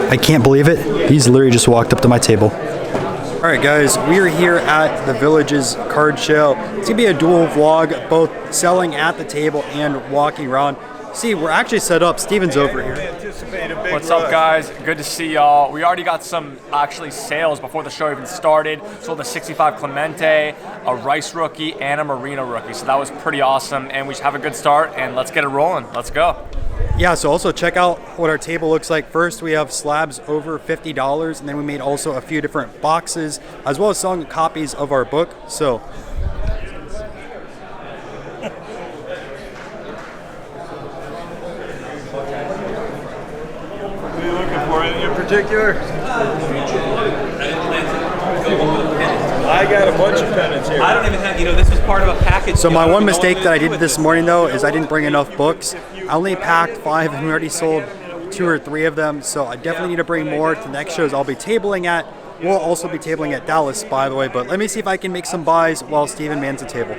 I can't believe it. He's literally just walked up to my table. All right, guys, we are here at the Village's card show. It's gonna be a dual vlog, both selling at the table and walking around. See, we're actually set up. Steven's over here. What's up, guys? Good to see y'all. We already got some actually sales before the show even started. Sold a 65 Clemente, a Rice rookie, and a Marino rookie. So that was pretty awesome, and we should have a good start, and let's get it rolling. Let's go. Yeah, so also check out what our table looks like. First, we have slabs over $50, and then we made also a few different boxes, as well as selling copies of our book. So What are you looking for in particular? I got a bunch of pennants here. I don't even have, this was part of a package. So my one mistake that I did this morning, though, is I didn't bring enough books. I only packed 5, and we already sold 2 or 3 of them, so I definitely need to bring more to the next shows I'll be tabling at. We'll also be tabling at Dallas, by the way, but let me see if I can make some buys while Steven mans the table.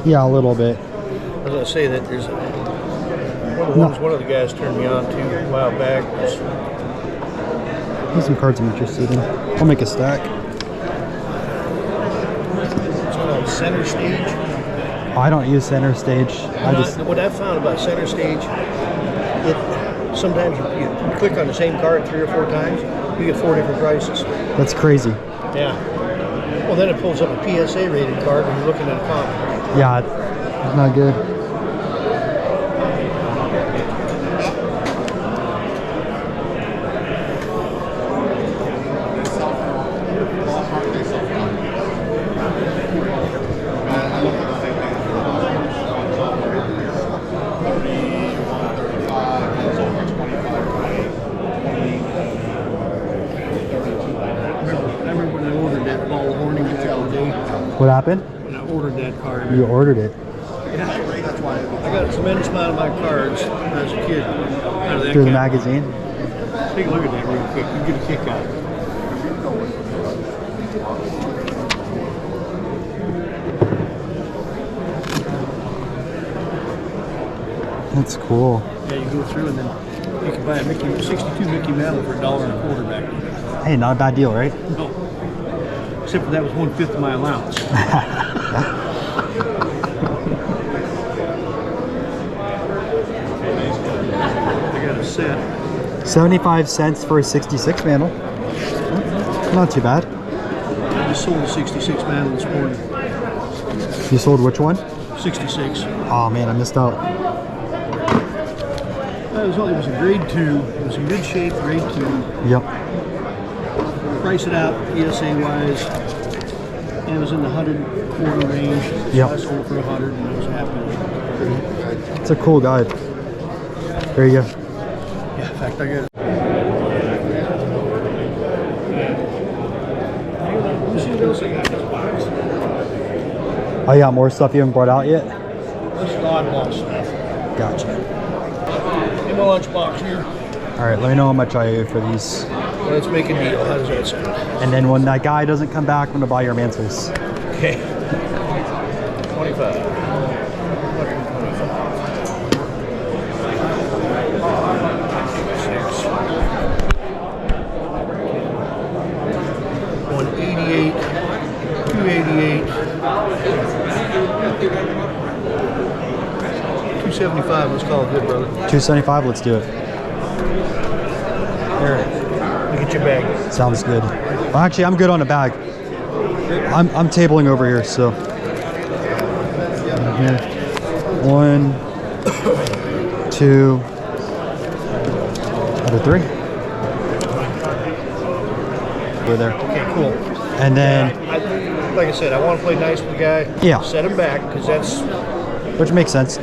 Yeah, a little bit. I was going to say that there's one of the guys turned me on to a while back. Here's some cards I'm interested in. I'll make a stack. It's called Center Stage. I don't use Center Stage. What I've found about Center Stage, sometimes you click on the same card 3 or 4 times, you get 4 different prices. That's crazy. Yeah. Well, then it pulls up a PSA rated card when you're looking at a comp. Yeah, it's not good. What happened? When I ordered that card. You ordered it? Yeah. I got a tremendous amount of my cards as a kid. Out of that Through the magazine? Take a look at that real quick. You get a kick out of it. That's cool. Yeah, you go through and then you can buy a 62 Mickey Mantle for $1.25 back then. Hey, not a bad deal, right? No. Except for that was 1/5 of my allowance. I got a set. 75 cents for a 66 mantle. Not too bad. I just sold a 66 mantle this morning. You sold which one? 66. Oh man, I missed out. It was a grade 2. It was in good shape, grade 2. Yep. Price it out PSA wise, and it was in the 100 quarter range. Yep. So I sold for 100 and I was happy with it. It's a cool guide. There you go. Yeah, in fact, I got it. Oh, you got more stuff you haven't brought out yet? This is oddball stuff. Gotcha. In my lunchbox here. All right, let me know how much I owe you for these. Let's make a deal. How does that sound? And then when that guy doesn't come back, I'm gonna buy your mantles. Okay. 25. 188, 288, 275. Let's call it good, brother. 275. Let's do it. Here, look at your bag. Sounds good. Well, actually, I'm good on a bag. I'm tabling over here, so. Here. 1, 2, other 3. over there. Okay, cool. And then, Like I said, I want to play nice with the guy. Yeah. Set him back, because that's which makes sense.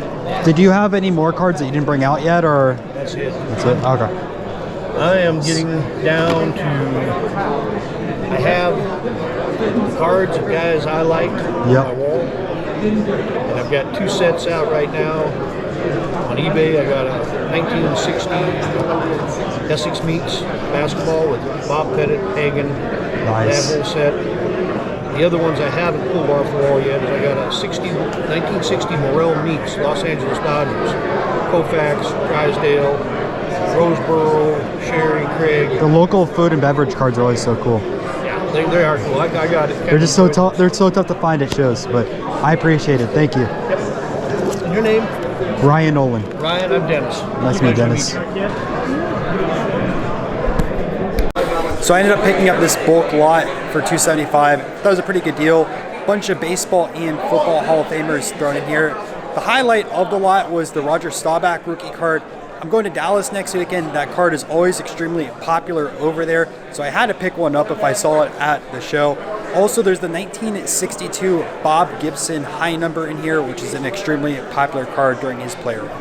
Did you have any more cards that you didn't bring out yet, or? that's it. That's it? Okay. I am getting down to, I have cards of guys I liked on Yep. my wall, and I've got 2 sets out right now on eBay. I got a 1960 Essex Meets basketball with Bob Pettit, Hagen, Nice. that whole set. The other ones I haven't pulled off the wall yet is I got a 1960 Morrell Meets Los Angeles Dodgers, Koufax, Drysdale, Roseboro, Sherry, Craig. The local food and beverage cards are always so cool. Yeah, they are cool. I got it. They're just so tough. They're so tough to find at shows, but I appreciate it. Thank you, Yep. And your name? Ryan Nolan. Ryan, I'm Dennis. Nice to meet you, Dennis. So I ended up picking up this bulk lot for $275. That was a pretty good deal. Bunch of baseball and football Hall of Famers thrown in here. The highlight of the lot was the Roger Staubach rookie card. I'm going to Dallas next weekend. That card is always extremely popular over there, so I had to pick one up if I saw it at the show. Also, there's the 1962 Bob Gibson high number in here, which is an extremely popular card during his player run.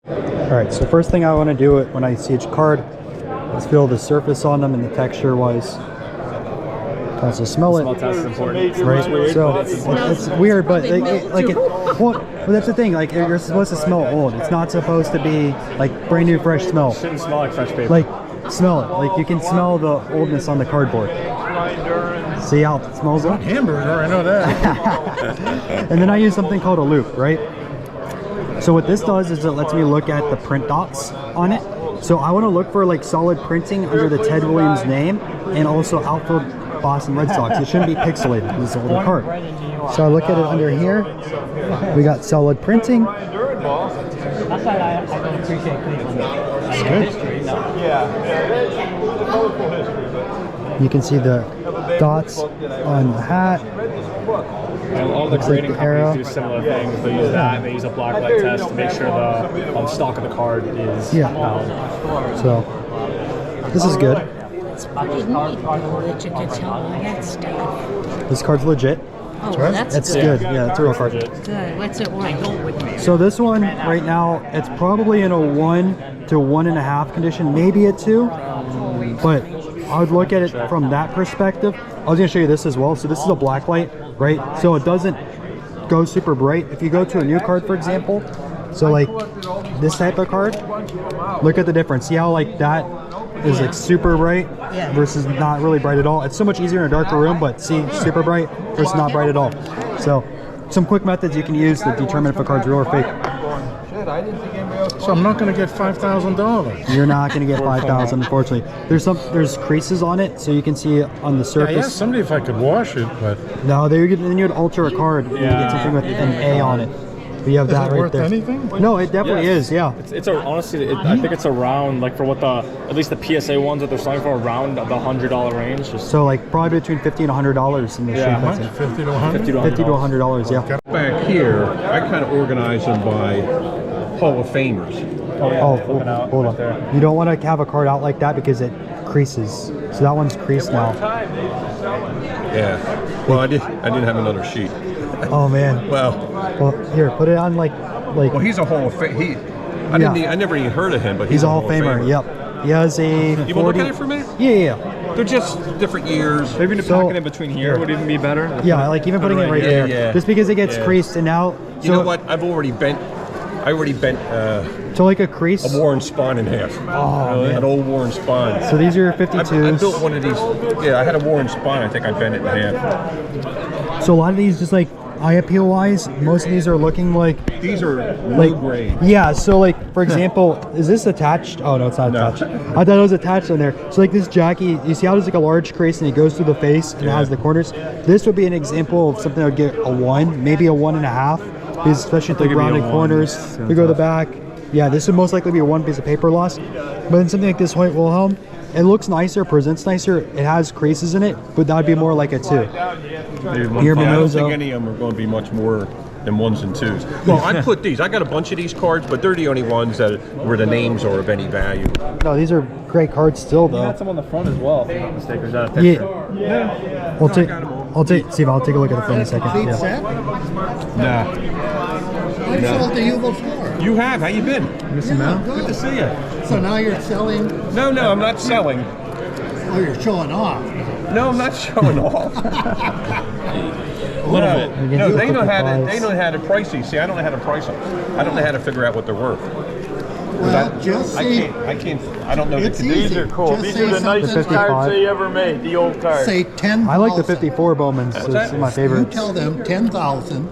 Alright, so first thing I want to do when I see each card is feel the surface on them and the texture wise. Also smell it. Smell test is important. Right? So it's weird, but well, that's the thing. Like, you're supposed to smell old. It's not supposed to be like brand new, fresh smell. Shouldn't smell like fresh paper. Like, smell it. Like, you can smell the oldness on the cardboard. See how it smells old? Hamburger, I know that. And then I use something called a loop, right? So what this does is it lets me look at the print dots on it. So I want to look for like solid printing under the Ted Williams name and also outfield Boston Red Sox. It shouldn't be pixelated. This is an older card. So I look at it under here. We got solid printing. That's why I don't appreciate Cleveland. That's good. You can see the dots on the hat. And all the Looks like grading the arrow. companies do similar things. They use that, and they use a black light test to make sure the stock of the card is Yeah. So this is good. This card's legit. Oh, well, that's It's good. good. Yeah, it's a real card. Good. What's it worth? So this one right now, it's probably in a 1 to 1.5 condition, maybe a 2. But I would look at it from that perspective. I was gonna show you this as well. So this is a black light, right? So it doesn't go super bright. If you go to a new card, for example, so like this type of card, look at the difference. See how like that is like super bright versus not really bright at all. It's so much easier in a darker room, but see, super bright versus not bright at all. So some quick methods you can use to determine if a card's real or fake. So I'm not going to get $5,000. You're not going to get 5,000, unfortunately. There's creases on it, so you can see on the I surface. asked somebody if I could wash it, but No, then you'd alter a card and you get something with an A on it. But you have is that it right worth there. anything? No, it definitely is. Yeah. It's honestly, I think it's around, like for what at least the PSA ones that they're selling for, around the $100 range. Just So like probably between $50 and $100 in the Yeah. shape. How much? 50 to 100? $50 to $50 to $100. Yeah. Back here, I kind of organize them by Hall of Famers. Oh, hold on. You don't want to have a card out like that because it creases. So that one's creased now. Yeah. Well, I didn't have another sheet. Oh man. Well, Well, here, put it on like. well, he's a Hall of Fame. I never even heard of him, but He's a Hall of Famer. Yep. He has a. You want to 40 look at it for a minute? Yeah. They're just different years. maybe the So- packet in between here would even be better. Yeah, like even putting it right Yeah, there. yeah. Just because it gets Yeah. creased and now. So, You know what? I already bent So like a crease. a Warren Spahn in half. Oh, man. An old Warren Spahn. So these are your I 52s. built one of these. Yeah, I had a Warren Spahn. I think I bent it in half. So a lot of these, just like eye appeal wise, most of these are looking like These are like low grade. yeah. So like for example, is this attached? Oh no, it's not No. attached. I thought it was attached on there. So like this Jackie, you see how there's like a large crease and it goes through the face and it has the corners. This would be an example of something that would get a 1, maybe a 1.5, because especially the rounded corners. We go to the back. Yeah, this would most likely be a 1 piece of paper loss. But then something like this Hoyt Wilhelm, it looks nicer, presents nicer. It has creases in it, but that'd be more like a 2. Here, I don't think any of them are going to be much more than 1s and 2s. Well, I put these. I got a bunch of these cards, but they're the only ones that where the names are of any value. No, these are great cards still, though. You had some on the front as well, if I'm not mistaken. Is that a picture? Yeah. I'll take Steve, I'll take a look at the phone in a second. Complete Yeah. set? Nah. I sold to you before. You have. How you been? Yeah, Good to see you. So now you're selling? No, I'm not selling. Oh, you're showing off. No, I'm not showing off. No, they know how to price these. See, I don't know how to price them. I don't know how to figure out what they're worth. Well, just say I can't. I don't know. it's easy. These are cool. Just These say are the nicest something cards cards they ever made. The old cards. Say 10,000. I like the 54 Bowmans. So it's my You favorite. tell them 10,000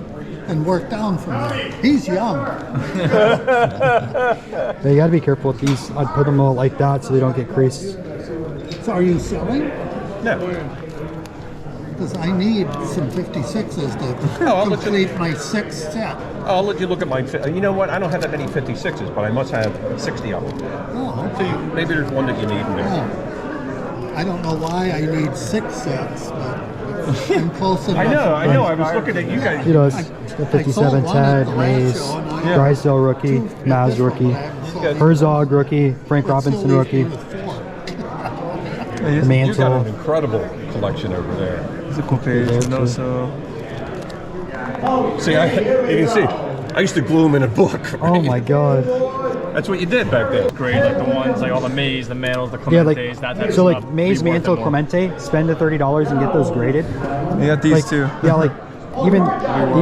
and work down from there. He's young. You gotta be careful with these. I'd put them all like that so they don't get creased. So are you selling? No. Because I need some 56s to I'll let you- complete my 6th set. I'll let you look at my. You know what? I don't have that many 56s, but I must have 60 of them. Oh, So okay. maybe there's one that you need in there. Oh. I don't know why I need 6 sets, but I'm close enough. I know. I was looking at you guys. You know, it's the 57 Ted, Mays, Drysdale rookie, Maz rookie, Herzog rookie, Frank Robinson rookie, You got an Mantle. incredible collection over there. It's a cool page. And also, See, you can see. I used to glue them in a book. Right? Oh my god. That's what you did back then. Grade like the ones, like all the Mays, the Mantles, the Yeah, Clementes, like that type of so, stuff. like Mays, Be worth Mantle, it more. Clemente. Spend the $30 and get those graded. you got these Like, too. yeah, like even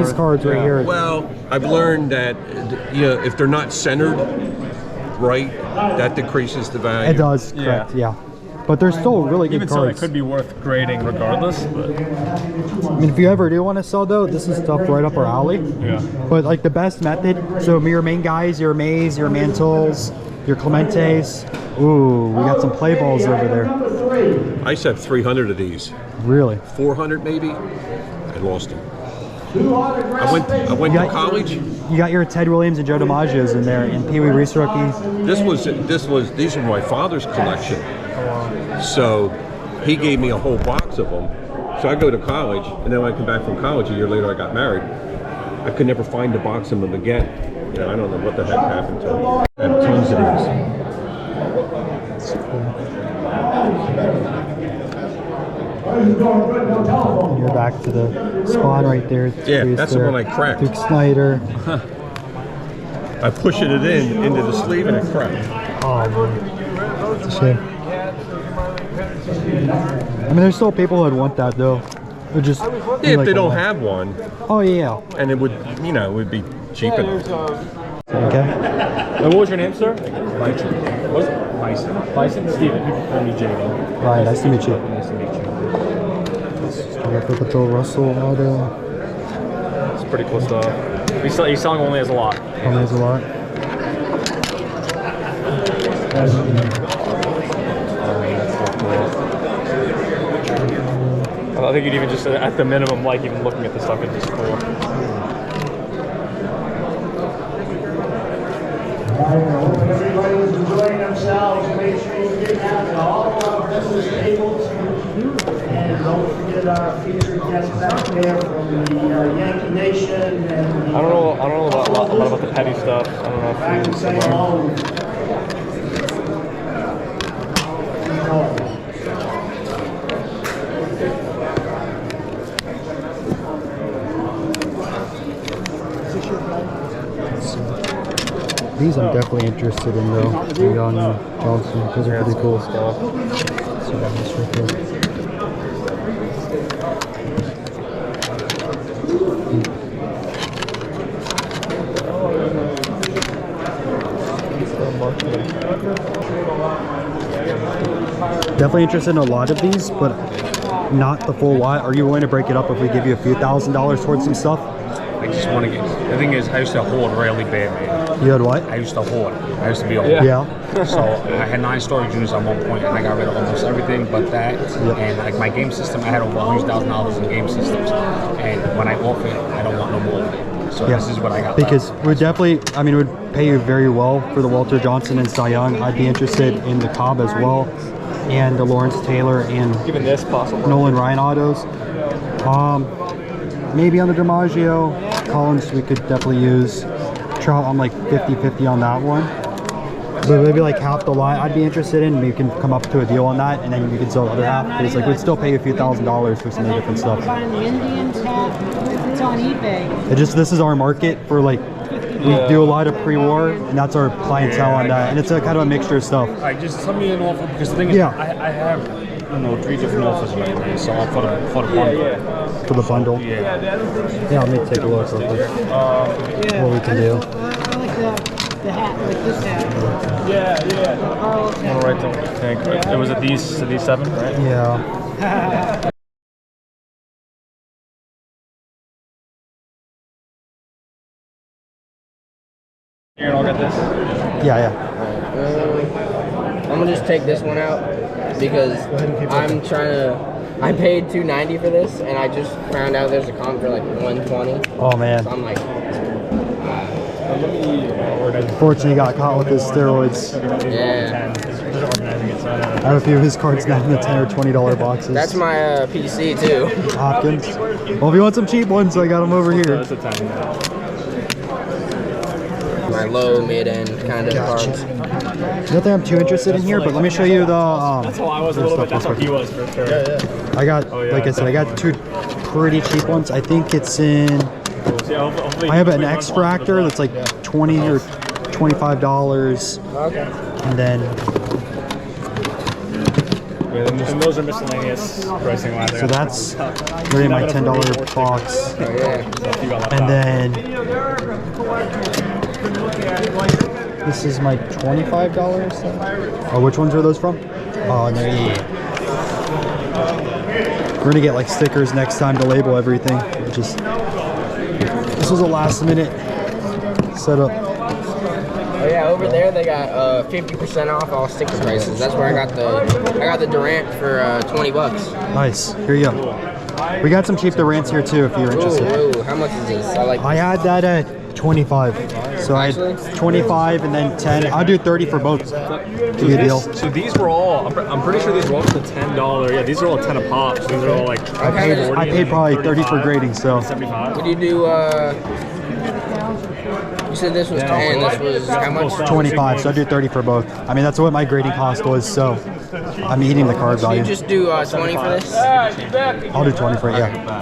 these cards right here. Well, I've learned that if they're not centered right, that decreases the value. It does, correct, yeah. But they're still really good Even so, it cards. could be worth grading regardless. But I mean, if you ever do want to sell though, this is stuff right up our alley. yeah. But like the best method, so your main guys, your Mays, your Mantles, your Clementes. Ooh, we got some play balls over there. I used to have 300 of these. Really? 400 maybe. I lost them. I went to college. You got your Ted Williams and Joe DiMaggios in there, and Pee Wee Reese rookie. These were my father's collection. So he gave me a whole box of them. So I go to college, and then when I come back from college, a year later I got married. I could never find the box of them again. I don't know what the heck happened to them. I have tons of And you're back to the spawn right there. Yeah, that's the one I cracked. Duke Snyder. these. I pushed it into the sleeve and it cracked. Oh man, it's a shame. I mean, there's still people that want that though. It just Yeah, if they don't have one, Oh yeah. and it would, it would be cheap enough. Okay. And what was your name, sir? Bison. What was it? Bison. Bison? Steven. People call me Jay though. Ryan, nice to meet you. Nice to meet you. Starter Patrol Russell Auto. It's pretty cool stuff. He's selling only as a lot. Only has a lot. I think you'd even just, at the minimum, like even looking at this stuff, it's just cool. Everybody's enjoying themselves. Make sure you get out to all of our business tables. And don't forget our featured guest back there from the Yankee Nation. And I don't know a lot about the petty stuff. I don't know back if and you say hello. These I'm definitely interested in though. The Young Johnson. Those are pretty cool stuff. So that was right there. Definitely interested in a lot of these, but not the full lot. Are you willing to break it up if we give you a few $1,000s towards some stuff? I just want to get. The thing is, I used to hoard really bad, man. You had what? I used to hoard. I used to be a hoarder. Yeah. So I had 9 storage units at one point, and I got rid of almost everything but that. And like my game system, I had over $100,000 in game systems. And when I offer it, I don't want no more of it. So this is what I got. Because we definitely, I mean, it would pay you very well for the Walter Johnson and Cy Young. I'd be interested in the Cobb as well. and the Lawrence Taylor and Even this possible. Nolan Ryan autos. Maybe on the DiMaggio. Collins we could definitely use. Trout, I'm like 50-50 on that one. So maybe like half the line I'd be interested in. We can come up to a deal on that, and then you can sell the other half. Because like we'd still pay you a few $1,000s for some of the different stuff. Buying the Indians hat, it's on eBay. This is our market for like, we do a lot of pre-war, and that's our clientele on that. And it's a kind of a mixture of stuff. Alright, just send me an offer because the thing is, I have 3 different offers right now, so I'll for the bundle. For the bundle? Yeah. Yeah, let me take a look real quick. What we can do. I like the hat, like this hat. Carlos hat. All right, don't think. It was a D7, right? Yeah. Here, and I'll get this. Yeah. I'm gonna just take this one out because I'm trying to. I paid $290 for this, and I just found out there's a comp for like $120. Oh man. So I'm like, Unfortunately, he got caught with his steroids. yeah. I have a few of his cards now in the $10 or $20 boxes. That's my PC too. Hopkins. Well, if you want some cheap ones, I got them over here. My low, mid-end kind of cards. Nothing I'm too interested in here, but let me show you the. That's how I was a little bit. That's how he was for sure. I got, like I said, I got 2 pretty cheap ones. I think it's in. I have an X-Fractor that's like $20 or $25. Okay. And then. And those are miscellaneous pricing lines. So that's really my $10 box. Oh, yeah. And then. This is my $25. Oh, which ones are those from? Oh, and they're We're gonna get like stickers next time to label everything. This was a last minute setup. Oh yeah, over there they got 50% off all sticker prices. That's where I got the Durant for $20. Nice. Here you go. We got some cheap Durants here too, if you're interested. Ooh, how much is this? I had that at 25. So I had 25 and then 10. I'll do 30 for both. Give you a deal. So these were all. I'm pretty sure these were all for $10. Yeah, these are all 10 a pop. So these are all like. I paid probably 30 for grading. So. 75. What do you do? You said this was 10. This was how much? 25. So I do 30 for both. I mean, that's what my grading cost was. So I'm eating the card value. You just do 20 for this? I'll do 20 for it. Yeah.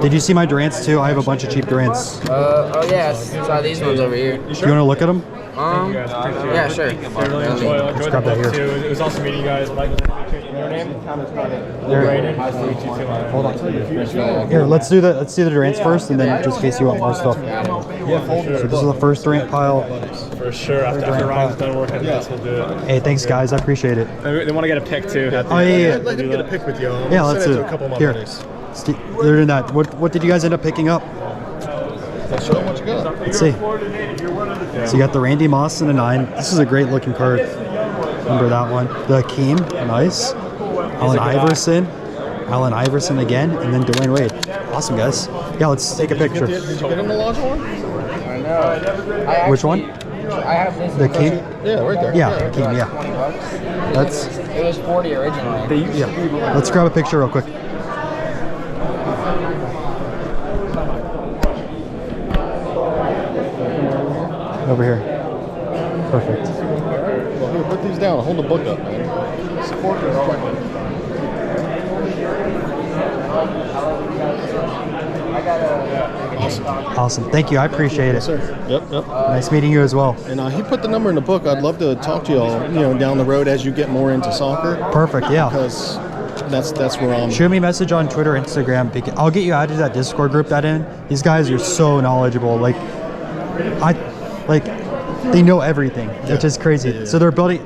Did you see my Durants too? I have a bunch of cheap Durants. Oh yeah, I saw these ones over here. Do you want to look at them? Yeah, sure. Let's grab that here. It was awesome meeting you guys. Like, your name? Hold on. Here, let's do the Durants first, and then just in case you want more stuff. So this is the first Durant pile. For sure. After Ryan's done working, this will do it. Hey, thanks guys. I appreciate it. They want to get a pick too. Oh yeah. Let him get a pick with you. Yeah, let's do it. Here. They're doing that. What did you guys end up picking up? Let's show him what you got. Let's see. So you got the Randy Moss and a 9. This is a great looking card. Remember that one. The Akeem, nice. Allen Iverson again, and then Dwayne Wade. Awesome, guys. Yeah, let's take a picture. Did you get him the large one? I know. Which one? I have this. The Akeem? Yeah, right there. Yeah, Akeem, yeah. It was 40 originally. Yeah. Let's grab a picture real quick. Over here. Perfect. Well, here, put these down. Hold the book up, man. Support this. Awesome. Thank you. I appreciate it. Sir. Yep. Nice meeting you as well. And he put the number in the book. I'd love to talk to y'all, down the road as you get more into soccer. Perfect. Yeah. Because that's where I'm. Shoot me a message on Twitter, Instagram. I'll get you added to that Discord group that in. These guys are so knowledgeable. They know everything, which is crazy. Yeah. So they're building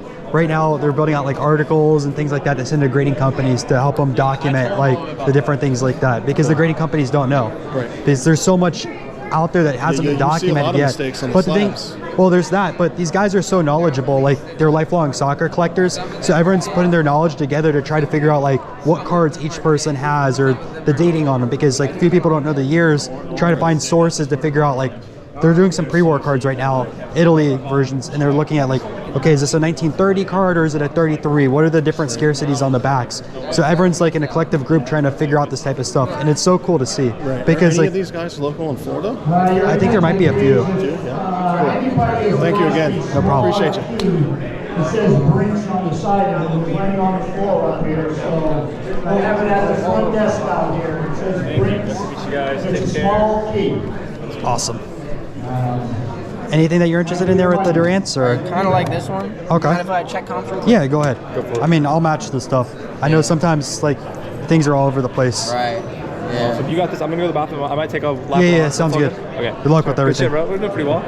out like articles and things like that to send to grading companies to help them document like the different things like that, because the grading companies don't know. Right. Because there's so much out there that hasn't been documented yet. But the thing, well, there's that. But these guys are so knowledgeable. Like, they're lifelong soccer collectors. So everyone's putting their knowledge together to try to figure out like what cards each person has or the dating on them, because like few people don't know the years. Try to find sources to figure out like they're doing some pre-war cards right now, Italy versions, and they're looking at like, okay, is this a 1930 card or is it a 33? What are the different scarcities on the backs? So everyone's like in a collective group trying to figure out this type of stuff, and it's so cool to see. Right. Because are any like of these guys local in Florida? I think there might be a few. Yeah. Cool. Thank you again. No problem. Appreciate you. It says drinks on the side and we're playing on the floor up here, so I have it at the front desk out here. It says drinks. It's a small key. Awesome. Anything that you're interested in there with the Durants, or? Kind of like this one. Okay. Mind if I check comps real quick? Yeah, go ahead. I mean, I'll match the stuff. I know sometimes like things are all over the place. Right. Yeah. So you got this. I'm gonna go to the bathroom. I might take a lap. Yeah, sounds good. Okay. Good luck with everything. Good shit, bro. We're doing pretty well.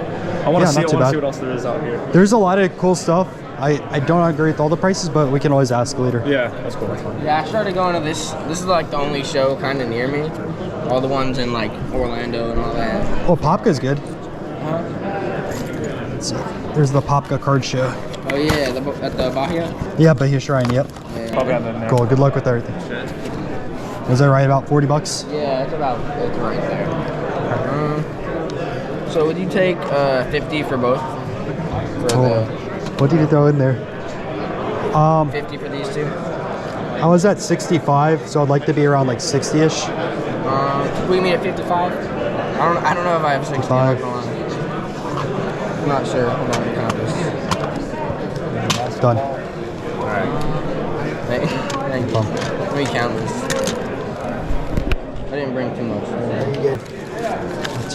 I want to see. I not want to too see what else there is out here. There's a lot of cool stuff. I don't agree with all the prices, but we can always ask later. Yeah, that's cool. That's fine. Yeah, I started going to this. This is like the only show kind of near me. All the ones in like Orlando and all that. Oh, Popka's good. There's the Popka card show. Oh yeah, at the Bahia. Yeah, Bahia Shrine. Yep. Yeah. Cool. Good luck with everything. Was that right? About 40 bucks? Yeah, it's right there. So would you take 50 for both? What did you throw in there? 50 for these two. I was at 65, so I'd like to be around like 60-ish. We meet at 55. I don't know if I have 60. I'm not sure. Hold on, count this. Done. All right. Thank you. Let me count this. I didn't bring too much.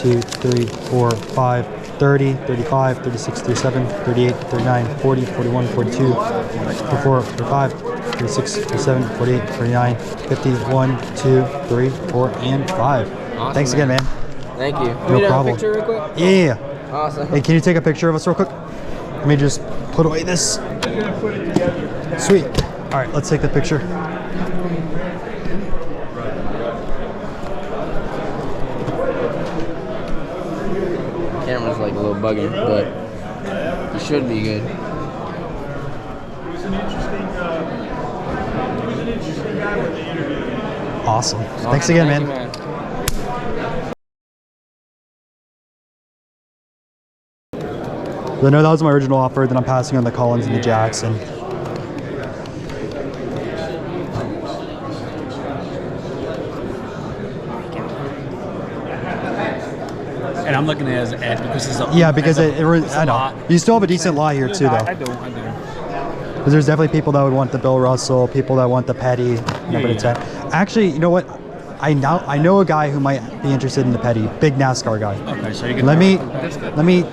2, 3, 4, 5, 30, 35, 36, 37, 38, 39, 40, 41, 42, 44, 45, 46, 47, 48, 49, 50, 1, 2, 3, 4, and 5. Awesome, Thanks again, man. Thank you. No problem. Picture real quick? Yeah. Awesome. Hey, can you take a picture of us real quick? Let me just put away this. Sweet. All right, let's take the picture. Camera's like a little buggy, but it should be good. Awesome. Thanks again, man. I know that was my original offer, then I'm passing on the Collins and the Jackson. And I'm looking at it because it's a because I know you still have a decent lot here too, though. I do. Because there's definitely people that would want the Bill Russell, people that want the Petty, number 10. Actually, you know what? I know a guy who might be interested in the Petty, big NASCAR guy. Okay, so you can. Let me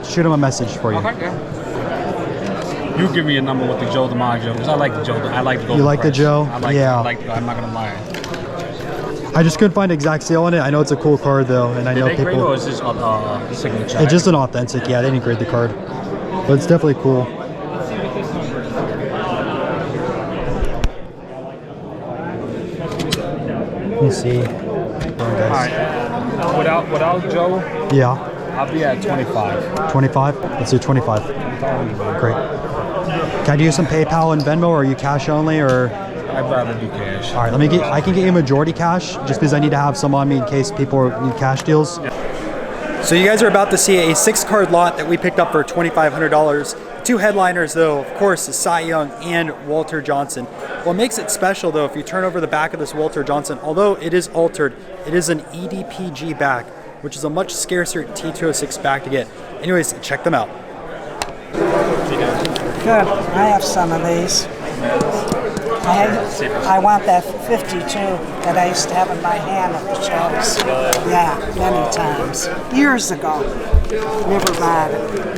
shoot him a message for you. Okay, yeah. You give me a number with the Joe DiMaggio because I like the Joe. I like the gold. You like the Joe? Yeah. I'm not gonna lie. I just couldn't find exact sale on it. I know it's a cool card though, and I know Did they people. grade or is this signature? It's just an authentic. Yeah, they didn't grade the card, but it's definitely cool. Let me see. Alright. Without Joe, Yeah. I'll be at 25. 25? Let's do 25. Great. Can I do some PayPal and Venmo, or are you cash only, or? I'd rather do cash. All right, I can get you majority cash, just because I need to have some on me in case people need cash deals. So you guys are about to see a 6-card lot that we picked up for $2,500. 2 headliners though, of course, is Cy Young and Walter Johnson. What makes it special though, if you turn over the back of this Walter Johnson, although it is altered, it is an EDPG back, which is a much scarcer T206 back to get. Anyways, check them out. Good. I have some of these. I want that 52 that I used to have in my hand at the shows. Yeah, many times. Years ago. Never bought it.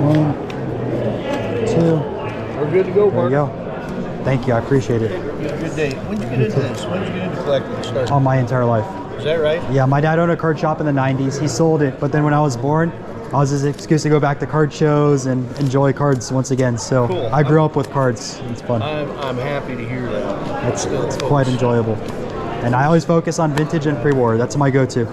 One, 2. We're good to go, There you go. Thank you, I appreciate it. Good day. When did you get into this? When did you get into collecting? All my entire life. Is that right? Yeah, my dad owned a card shop in the 90s. He sold it, but then when I was born, I was his excuse to go back to card shows and enjoy cards once again. So Cool. I grew up with cards. It's fun. I'm happy to hear that. It's quite enjoyable. And I always focus on vintage and pre-war. That's my go-to.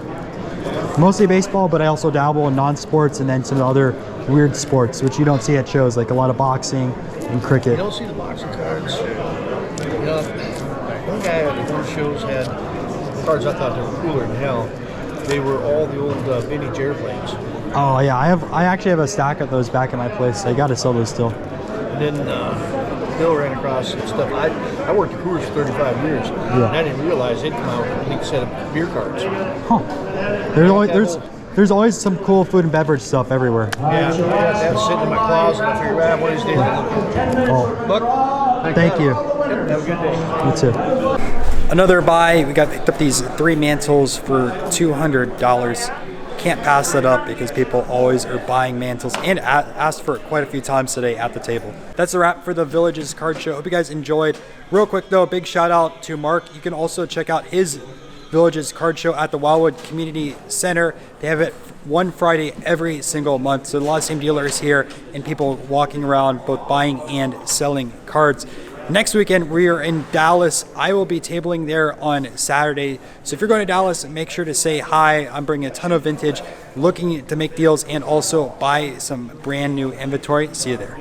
Mostly baseball, but I also dabble in non-sports and then some other weird sports, which you don't see at shows, like a lot of boxing and You cricket. don't see the boxing cards. You know, one guy at the horse shows had cards I thought they were cooler than hell. They were all the old vintage airplanes. Oh yeah, I actually have a stack of those back at my place. I gotta sell those still. And then Bill ran across some stuff. I worked at Coors for 35 years, and I didn't realize they'd come out with a complete set of beer cards. Huh. There's always some cool food and beverage stuff everywhere. Yeah, that was sitting in my closet. I figured, well, one of these days I'll look at it. Oh, Buck, thank you. Have a good day. You too. Another buy. We picked up these 3 mantles for $200. Can't pass that up because people always are buying mantles and asked for it quite a few times today at the table. That's a wrap for the Villages card show. Hope you guys enjoyed. Real quick though, big shout out to Mark. You can also check out his Villages card show at the Wildwood Community Center. They have it one Friday every single month. So a lot of same dealers here and people walking around both buying and selling cards. Next weekend, we are in Dallas. I will be tabling there on Saturday. So if you're going to Dallas, make sure to say hi. I'm bringing a ton of vintage, looking to make deals and also buy some brand new inventory. See you there.